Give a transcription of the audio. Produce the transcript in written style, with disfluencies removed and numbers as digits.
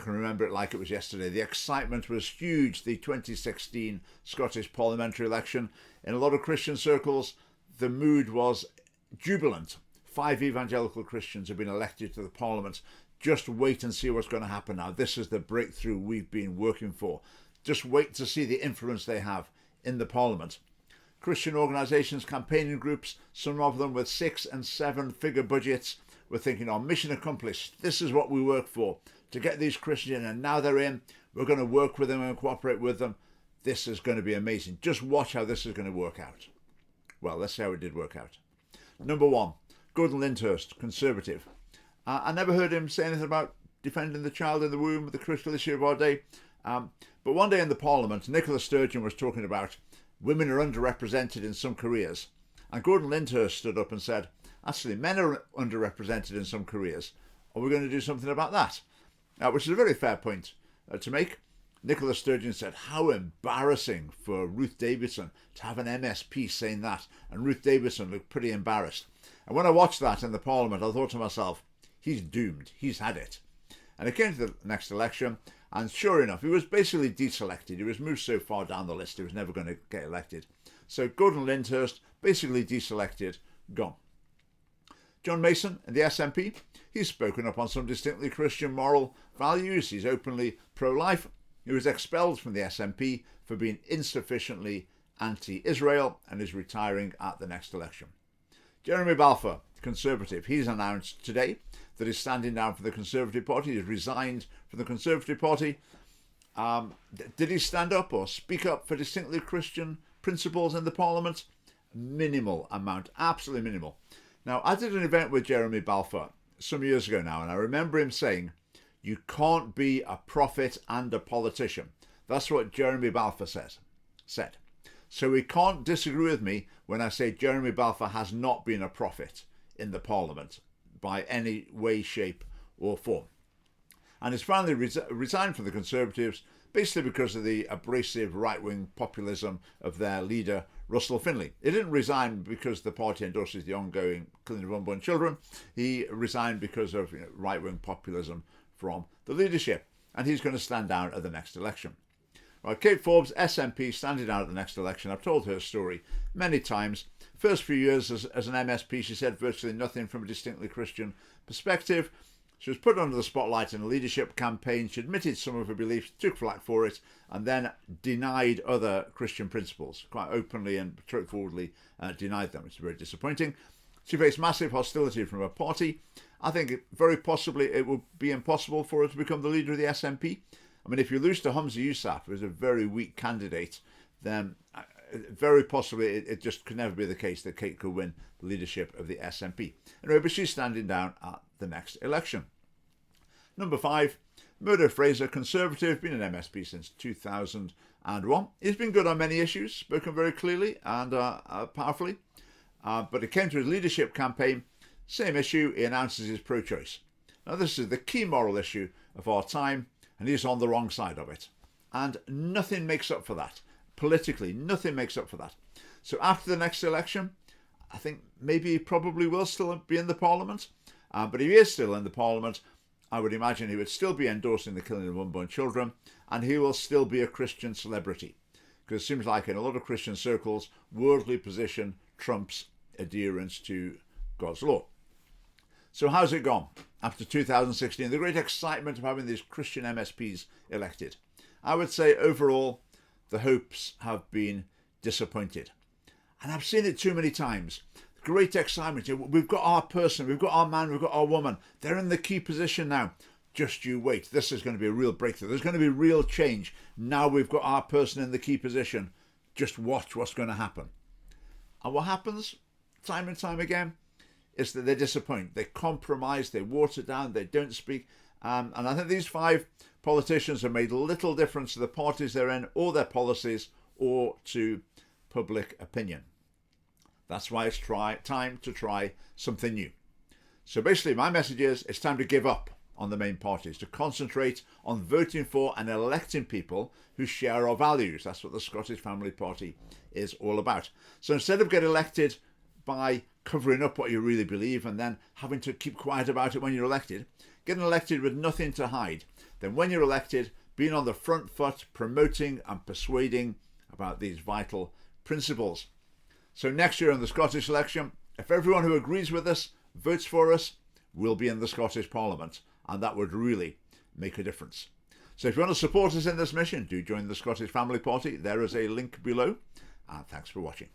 can remember it like it was yesterday. The excitement was huge. The 2016 Scottish parliamentary election. In a lot of Christian circles, the mood was jubilant. 5 evangelical Christians have been elected to the parliament. Just wait and see what's going to happen now. This is the breakthrough we've been working for. Just wait to see the influence they have in the parliament. Christian organisations, campaigning groups, some of them with 6 and 7 figure budgets, were thinking, our mission accomplished. This is what we work for, to get these Christians in, and now they're in. We're going to work with them and cooperate with them. This is going to be amazing. Just watch how this is going to work out. Well, let's see how it did work out. Number 1, Gordon Lindhurst, Conservative. I never heard him say anything about defending the child in the womb, the critical issue of our day. But one day in the Parliament, Nicola Sturgeon was talking about women are underrepresented in some careers. And Gordon Lindhurst stood up and said, actually, men are underrepresented in some careers. Are we going to do something about that? Which is a very fair point to make. Nicola Sturgeon said, how embarrassing for Ruth Davidson to have an MSP saying that. And Ruth Davidson looked pretty embarrassed. And when I watched that in the Parliament, I thought to myself, he's doomed. He's had it. And it came to the next election. And sure enough, he was basically deselected. He was moved so far down the list, he was never going to get elected. So Gordon Lindhurst, basically deselected, gone. John Mason in the SNP, he's spoken up on some distinctly Christian moral values. He's openly pro-life. He was expelled from the SNP for being insufficiently anti-Israel and is retiring at the next election. Jeremy Balfour, Conservative, he's announced today that he's standing down for the Conservative Party. He's resigned from the Conservative Party. Did he stand up or speak up for distinctly Christian principles in the Parliament? Minimal amount, absolutely minimal. Now, I did an event with Jeremy Balfour some years ago now, and I remember him saying, you can't be a prophet and a politician. That's what Jeremy Balfour said. So he can't disagree with me when I say Jeremy Balfour has not been a prophet in the Parliament by any way, shape or form. And he's finally resigned from the Conservatives basically because of the abrasive right-wing populism of their leader, Russell Finlay. He didn't resign because the party endorses the ongoing killing of unborn children. He resigned because of right-wing populism from the leadership. And he's going to stand down at the next election. Right, Kate Forbes, SNP, standing down at the next election. I've told her story many times. First few years as an MSP, she said virtually nothing from a distinctly Christian perspective. She was put under the spotlight in a leadership campaign. She admitted some of her beliefs, took flak for it, and then denied other Christian principles, quite openly and straightforwardly denied them. It's very disappointing. She faced massive hostility from her party. I think very possibly it will be impossible for her to become the leader of the SNP. I mean, if you lose to Humza Yousaf, who's a very weak candidate, then very possibly it just could never be the case that Kate could win the leadership of the SNP. Anyway, but she's standing down at the next election. Number 5, Murdo Fraser, Conservative, been an MSP since 2001. He's been good on many issues, spoken very clearly and powerfully. But it came to his leadership campaign, same issue, he announces his pro-choice. Now this is the key moral issue of our time, and he's on the wrong side of it. And nothing makes up for that. Politically, nothing makes up for that. So after the next election, I think maybe he probably will still be in the Parliament. But if he is still in the Parliament, I would imagine he would still be endorsing the killing of unborn children, and he will still be a Christian celebrity. Because it seems like in a lot of Christian circles, worldly position trumps adherence to God's law. So how's it gone after 2016? The great excitement of having these Christian MSPs elected. I would say overall, the hopes have been disappointed. And I've seen it too many times. Great excitement. We've got our person, we've got our man, we've got our woman. They're in the key position now. Just you wait. This is going to be a real breakthrough. There's going to be real change. Now we've got our person in the key position. Just watch what's going to happen. And what happens time and time again is that they disappoint. They compromise, they water down, they don't speak. And I think these 5 politicians have made little difference to the parties they're in, or their policies, or to public opinion. That's why it's time to try something new. So basically my message is it's time to give up on the main parties, to concentrate on voting for and electing people who share our values. That's what the Scottish Family Party is all about. So instead of getting elected by covering up what you really believe and then having to keep quiet about it when you're elected, getting elected with nothing to hide, then when you're elected, being on the front foot, promoting and persuading about these vital principles. So next year in the Scottish election, if everyone who agrees with us votes for us, we'll be in the Scottish Parliament, and that would really make a difference. So if you want to support us in this mission, do join the Scottish Family Party. There is a link below, and thanks for watching.